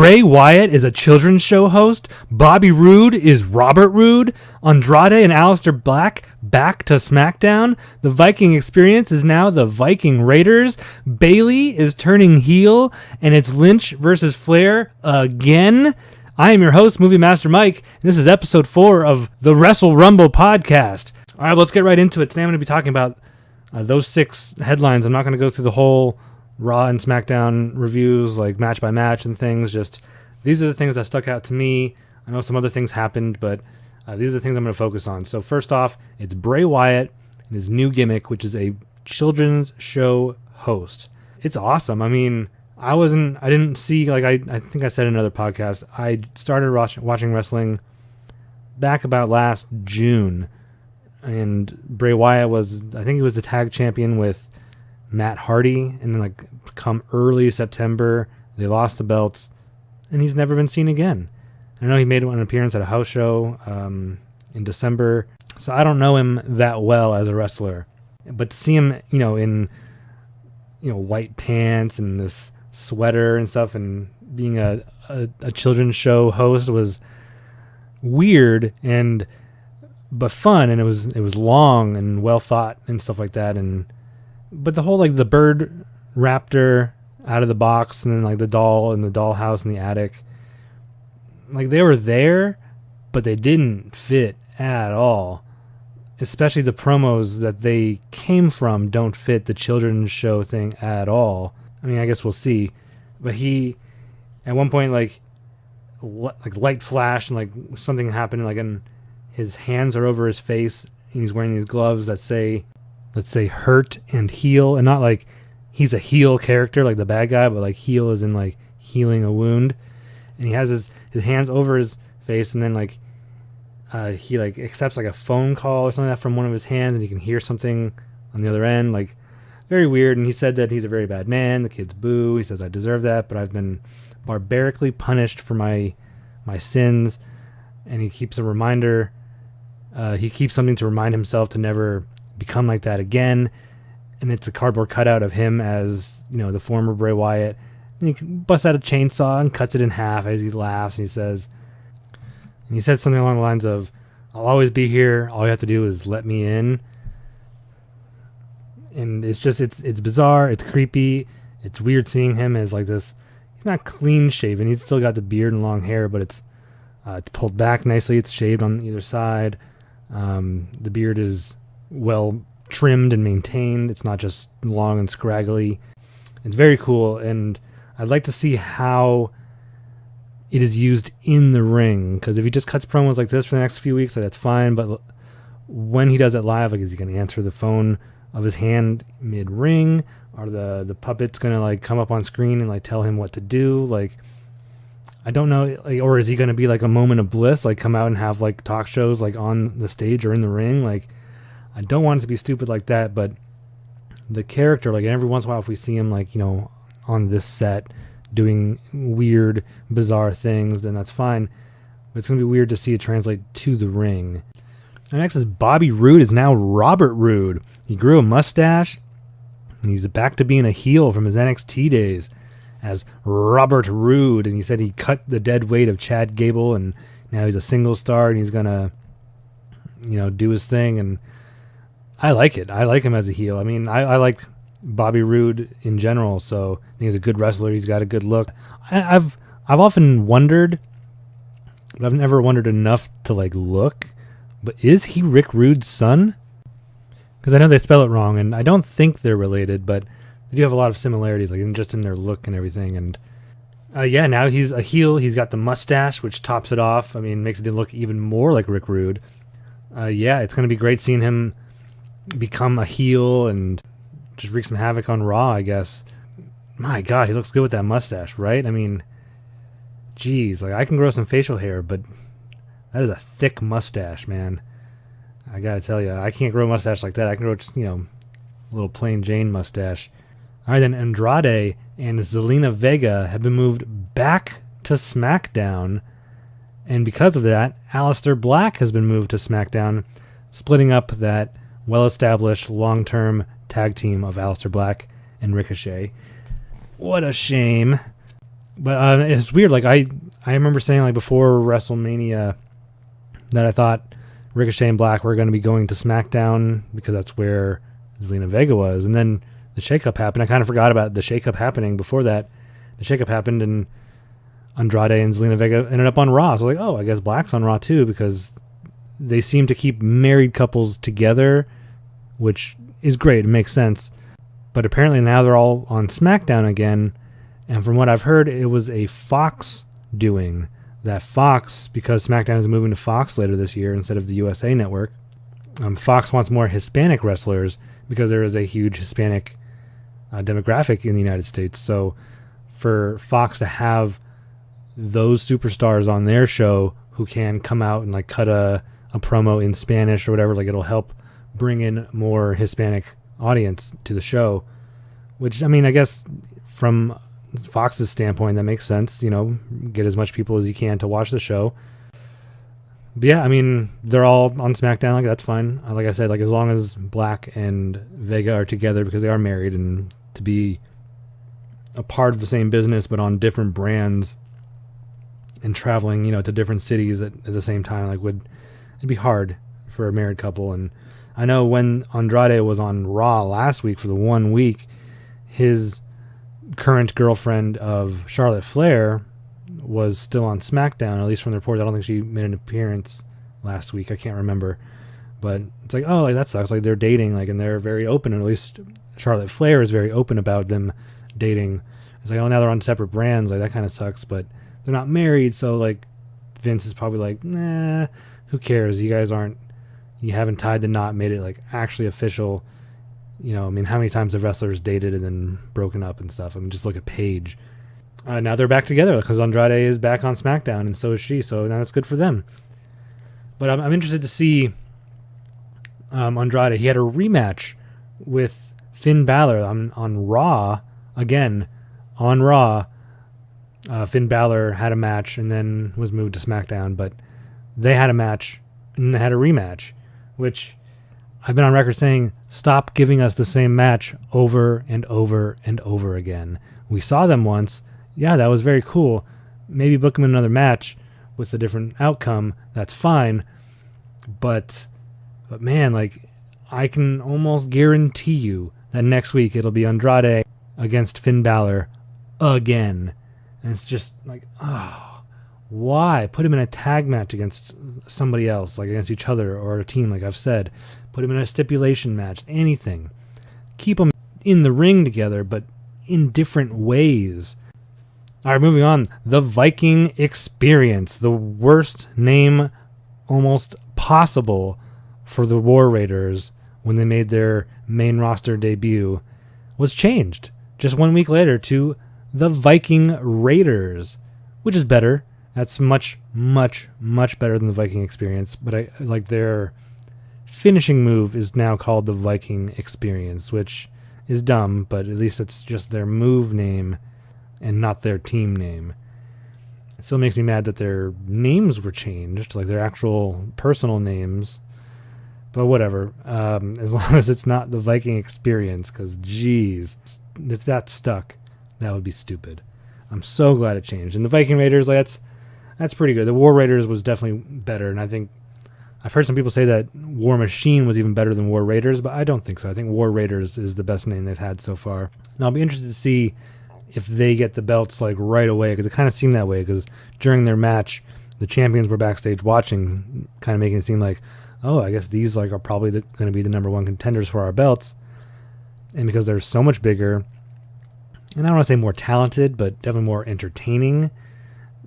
Bray Wyatt is a children's show host. Bobby Roode is Robert Roode. Andrade and Aleister Black back to SmackDown. The Viking Experience is now the Viking Raiders. Bayley is turning heel, and it's Lynch versus Flair again. I am your host, Movie Master Mike, and this is episode 4 of the Wrestle Rumble podcast. All right, let's get right into it. Today I'm going to be talking about those 6 headlines. I'm not going to go through the whole Raw and SmackDown reviews, like match by match and things. Just these are the things that stuck out to me. I know some other things happened, but these are the things I'm going to focus on. So first off, it's Bray Wyatt and his new gimmick, which is a children's show host. It's awesome. I mean, I didn't see, like I think I said in another podcast, I started watching wrestling back about last June, and Bray Wyatt I think he was the tag champion with Matt Hardy, and then like come early September, they lost the belts, and he's never been seen again. I know he made an appearance at a house show in December, so I don't know him that well as a wrestler, but to see him, in white pants and this sweater and stuff, and being a children's show host was weird but fun, and it was long and well thought and stuff like that, but the whole like the bird raptor out of the box, and then like the doll in the dollhouse in the attic, like they were there, but they didn't fit at all. Especially the promos that they came from don't fit the children's show thing at all. I mean, I guess we'll see. But he, at one point, like light flashed and like something happened, like, and his hands are over his face, and he's wearing these gloves that say, let's say, hurt and heal, and not like he's a heel character like the bad guy, but like heal as in like healing a wound. And he has his hands over his face, and then like he like accepts like a phone call or something like that from one of his hands, and you can hear something on the other end, like very weird. And he said that he's a very bad man. The kids boo. He says, I deserve that, but I've been barbarically punished for my sins. And he keeps a reminder. He keeps something to remind himself to never become like that again. And it's a cardboard cutout of him as, the former Bray Wyatt. And he busts out a chainsaw and cuts it in half as he laughs. And he says something along the lines of, I'll always be here. All you have to do is let me in. And it's just, it's bizarre. It's creepy. It's weird seeing him as like this. He's not clean shaven. He's still got the beard and long hair, but it's pulled back nicely. It's shaved on either side. The beard is well trimmed and maintained. It's not just long and scraggly. It's very cool, and I'd like to see how it is used in the ring, because if he just cuts promos like this for the next few weeks, that's fine, but when he does it live, like, is he going to answer the phone of his hand mid-ring? Are the puppets going to like come up on screen and like tell him what to do? Like, I don't know, like, or is he going to be like a moment of bliss, like come out and have like talk shows like on the stage or in the ring? Like, I don't want it to be stupid like that, but the character, like every once in a while if we see him like, on this set doing weird, bizarre things, then that's fine. But it's going to be weird to see it translate to the ring. And next is Bobby Roode is now Robert Roode. He grew a mustache, and he's back to being a heel from his NXT days as Robert Roode, and he said he cut the dead weight of Chad Gable, and now he's a single star, and he's gonna, do his thing, and I like it. I like him as a heel. I mean, I like Bobby Roode in general, so I think he's a good wrestler. He's got a good look. I've often wondered, but I've never wondered enough to like look, but is he Rick Rude's son? Because I know they spell it wrong, and I don't think they're related, but they do have a lot of similarities, like just in their look and everything. And now he's a heel. He's got the mustache, which tops it off. I mean, makes it look even more like Rick Rude. It's going to be great seeing him become a heel and just wreak some havoc on Raw, I guess. My God, he looks good with that mustache, right? I mean, geez, like I can grow some facial hair, but that is a thick mustache, man. I gotta tell you, I can't grow a mustache like that. I can grow just, a little plain Jane mustache. All right, then Andrade and Zelina Vega have been moved back to SmackDown. And because of that, Aleister Black has been moved to SmackDown, splitting up that well-established long-term tag team of Aleister Black and Ricochet. What a shame. But it's weird. Like I remember saying like before WrestleMania that I thought Ricochet and Black were going to be going to SmackDown because that's where Zelina Vega was. And then the shakeup happened. I kind of forgot about the shakeup happening before that. The shakeup happened and Andrade and Zelina Vega ended up on Raw. So like, oh, I guess Black's on Raw too because they seem to keep married couples together, which is great. It makes sense. But apparently now they're all on SmackDown again. And from what I've heard, it was a Fox doing. That Fox, because SmackDown is moving to Fox later this year instead of the USA Network, Fox wants more Hispanic wrestlers because there is a huge Hispanic demographic in the United States. So for Fox to have those superstars on their show who can come out and like cut a promo in Spanish or whatever, like it'll help bring in more Hispanic audience to the show, which I mean, I guess from Fox's standpoint, that makes sense, you know, get as much people as you can to watch the show. But yeah, I mean, they're all on SmackDown, like that's fine. Like I said, like as long as Black and Vega are together because they are married and to be a part of the same business but on different brands and traveling, you know, to different cities at the same time, like it'd be hard for a married couple. And I know when Andrade was on Raw last week for the 1 week, his current girlfriend of Charlotte Flair was still on SmackDown, at least from the reports. I don't think she made an appearance last week. I can't remember. But it's like, oh, like that sucks. Like they're dating, like, and they're very open. And at least Charlotte Flair is very open about them dating. It's like, oh, now they're on separate brands. Like that kind of sucks. But they're not married, so like Vince is probably like, nah, who cares? You haven't tied the knot, made it like actually official. You know, I mean, how many times have wrestlers dated and then broken up and stuff? I mean, just look at Paige. Now they're back together because Andrade is back on SmackDown and so is she. So now that's good for them. But I'm interested to see Andrade. He had a rematch with Finn Balor on Raw. Again, on Raw, Finn Balor had a match and then was moved to SmackDown. But they had a match and they had a rematch, which I've been on record saying, stop giving us the same match over and over and over again. We saw them once. Yeah, that was very cool. Maybe book them in another match with a different outcome. That's fine. But man, like, I can almost guarantee you that next week it'll be Andrade against Finn Balor again. And it's just like, oh, why? Put him in a tag match against somebody else, like against each other or a team, like I've said. Put him in a stipulation match, anything. Keep them in the ring together, but in different ways. All right, moving on. The Viking Experience, the worst name almost possible for the War Raiders when they made their main roster debut, was changed just 1 week later to the Viking Raiders, which is better. That's much, much, much better than the Viking Experience, but I like their finishing move is now called the Viking Experience, which is dumb, but at least it's just their move name and not their team name. It still makes me mad that their names were changed, like their actual personal names, but whatever. As long as it's not the Viking Experience, because geez, if that stuck, that would be stupid. I'm so glad it changed. And the Viking Raiders, like that's pretty good. The War Raiders was definitely better, and I think I've heard some people say that War Machine was even better than War Raiders, but I don't think so. I think War Raiders is the best name they've had so far. And I'll be interested to see if they get the belts like right away, because it kind of seemed that way, because during their match, the champions were backstage watching, kind of making it seem like, oh, I guess these like are probably going to be the number one contenders for our belts. And because they're so much bigger, and I don't want to say more talented, but definitely more entertaining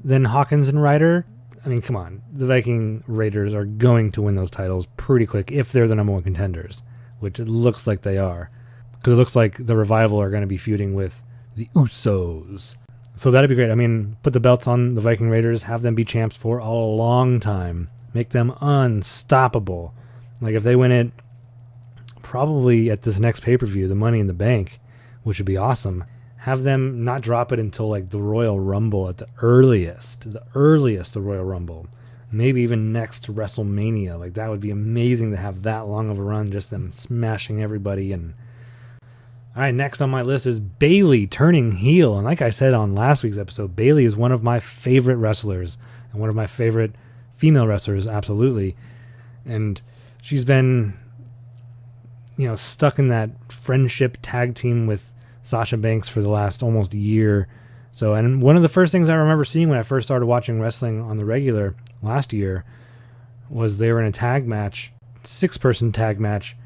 than Hawkins and Ryder, I mean, come on. The Viking Raiders are going to win those titles pretty quick if they're the number one contenders, which it looks like they are. Because it looks like the Revival are going to be feuding with the Usos. So that'd be great. I mean, put the belts on the Viking Raiders, have them be champs for a long time. Make them unstoppable. Like if they win it probably at this next pay-per-view, the Money in the Bank, which would be awesome. Have them not drop it until like the Royal Rumble at the earliest the Royal Rumble. Maybe even next to WrestleMania. Like that would be amazing to have that long of a run, just them smashing everybody. And All right, next on my list is Bayley turning heel. And like I said on last week's episode, Bayley is one of my favorite wrestlers and one of my favorite female wrestlers, absolutely. And she's been, stuck in that friendship tag team with Sasha Banks for the last almost year. So, and one of the first things I remember seeing when I first started watching wrestling on the regular last year was they were in a tag match, 6-person tag match.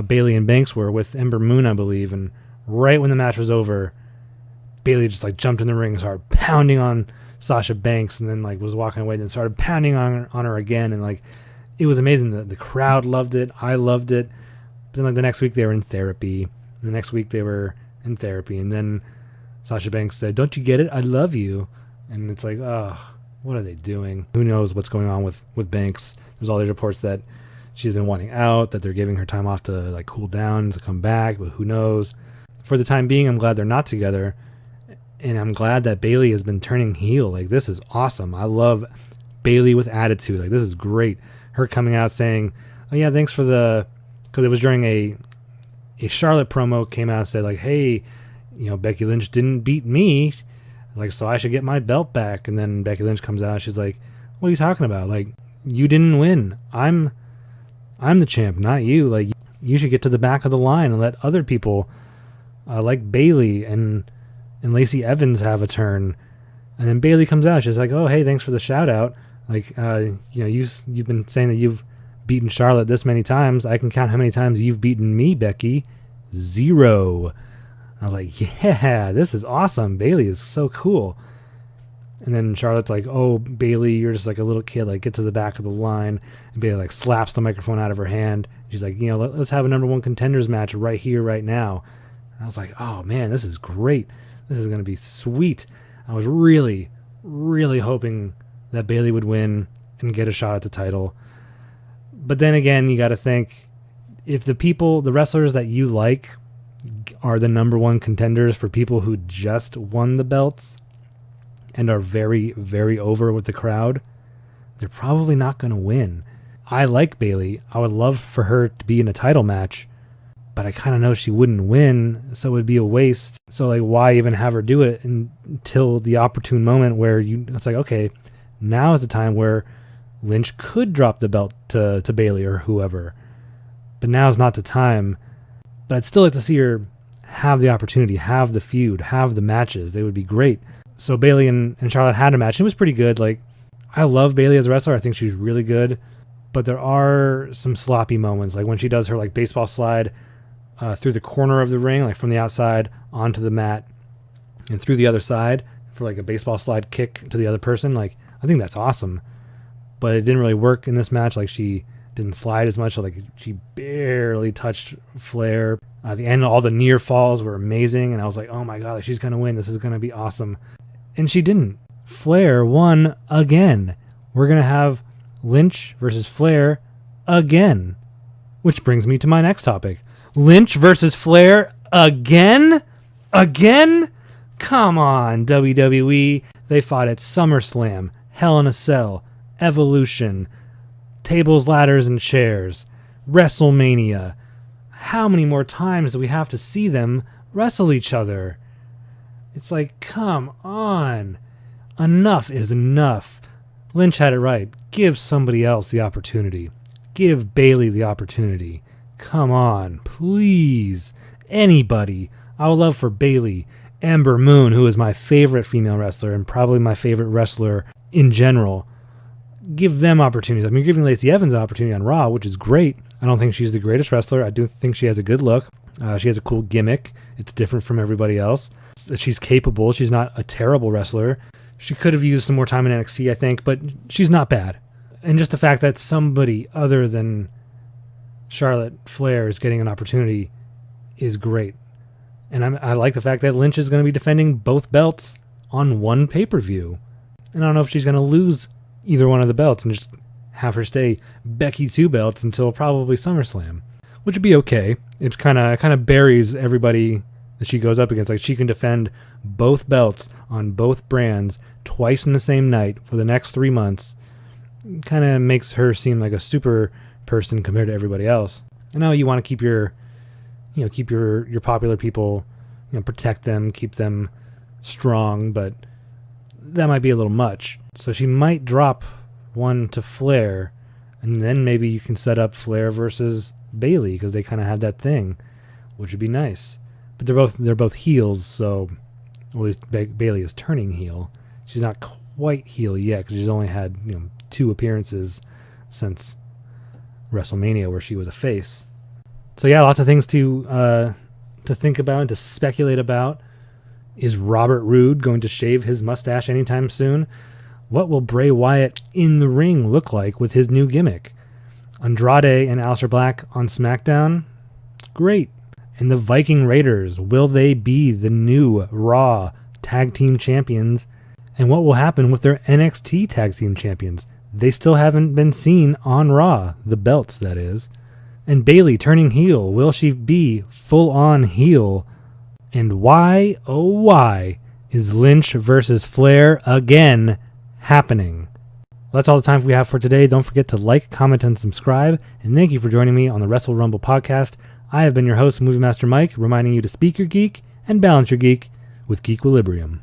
Bayley and Banks were with Ember Moon, I believe, and right when the match was over, Bayley just jumped in the ring and started pounding on Sasha Banks, and then was walking away, and then started pounding on her again, and it was amazing. The crowd loved it, I loved it. But then the next week they were in therapy, and the next week they were in therapy, and then Sasha Banks said, "Don't you get it? I love you," and it's oh, what are they doing? Who knows what's going on with Banks? There's all these reports that she's been wanting out, that they're giving her time off to cool down, to come back, but who knows? For the time being, I'm glad they're not together, and I'm glad that Bayley has been turning heel. This is awesome. I love Bayley with attitude. This is great. Her coming out saying, "Oh yeah, thanks for the," because it was during a Charlotte promo, came out and said "Hey, Becky Lynch didn't beat me, so I should get my belt back." And then Becky Lynch comes out and she's like, "What are you talking about? You didn't win. I'm the champ, not you. You should get to the back of the line and let other people like Bayley and Lacey Evans have a turn." And then Bayley comes out. She's like, "Oh, hey, thanks for the shout out. You've been saying that you've beaten Charlotte this many times. I can count how many times you've beaten me, Becky. 0. I was like, yeah, this is awesome. Bayley is so cool. And then Charlotte's like, "Oh, Bayley, you're just a little kid. Get to the back of the line." And Bayley slaps the microphone out of her hand. She's like, "Let's have a number 1 contenders match right here, right now." And I was like, oh man, this is great. This is going to be sweet. I was really, really hoping that Bayley would win and get a shot at the title. But then again, you got to think, if the wrestlers that you like are the number 1 contenders for people who just won the belts and are very, very over with the crowd, they're probably not going to win. I like Bayley. I would love for her to be in a title match, but I kind of know she wouldn't win, so it would be a waste. So why even have her do it until the opportune moment where it's okay, now is the time where Lynch could drop the belt to Bayley or whoever. But now is not the time. But I'd still like to see her have the opportunity, have the feud, have the matches. They would be great. So Bayley and Charlotte had a match. It was pretty good. I love Bayley as a wrestler. I think she's really good. But there are some sloppy moments, when she does her baseball slide through the corner of the ring, from the outside onto the mat and through the other side for a baseball slide kick to the other person. I think that's awesome. But it didn't really work in this match. She didn't slide as much. She barely touched Flair. At the end, all the near falls were amazing. And I was like, oh my God, she's going to win. This is going to be awesome. And she didn't. Flair won again. We're going to have Lynch versus Flair again. Which brings me to my next topic. Lynch versus Flair again? Again? Come on, WWE. They fought at SummerSlam, Hell in a Cell, Evolution, Tables, Ladders, and Chairs, WrestleMania. How many more times do we have to see them wrestle each other? It's come on. Enough is enough. Lynch had it right. Give somebody else the opportunity. Give Bayley the opportunity. Come on, please. Anybody. I would love for Bayley, Ember Moon, who is my favorite female wrestler and probably my favorite wrestler in general. Give them opportunities. You're giving Lacey Evans an opportunity on Raw, which is great. I don't think she's the greatest wrestler. I do think she has a good look. She has a cool gimmick. It's different from everybody else. She's capable. She's not a terrible wrestler. She could have used some more time in NXT, I think, but she's not bad. And just the fact that somebody other than Charlotte Flair is getting an opportunity is great. And I like the fact that Lynch is going to be defending both belts on one pay-per-view. And I don't know if she's going to lose either one of the belts and just have her stay Becky 2 belts until probably SummerSlam, which would be okay. It kind of buries everybody that she goes up against. She can defend both belts on both brands twice in the same night for the next 3 months. Kind of makes her seem like a super person compared to everybody else. I know you want to keep your keep your popular people, protect them, keep them strong, but that might be a little much. So she might drop one to Flair, and then maybe you can set up Flair versus Bayley, because they kind of have that thing, which would be nice. But they're both heels, so at least Bayley is turning heel. She's not quite heel yet, because she's only had 2 appearances since WrestleMania where she was a face. So yeah, lots of things to think about and to speculate about. Is Robert Roode going to shave his mustache anytime soon? What will Bray Wyatt in the ring look like with his new gimmick? Andrade and Aleister Black on SmackDown? Great. And the Viking Raiders, will they be the new Raw Tag Team Champions? And what will happen with their NXT Tag Team Champions? They still haven't been seen on Raw, the belts that is. And Bayley turning heel, will she be full-on heel? And why, oh why, is Lynch versus Flair again happening? Well, that's all the time we have for today. Don't forget to like, comment, and subscribe. And thank you for joining me on the Wrestle Rumble podcast. I have been your host, Movie Master Mike, reminding you to speak your geek and balance your geek with Geekquillibrium.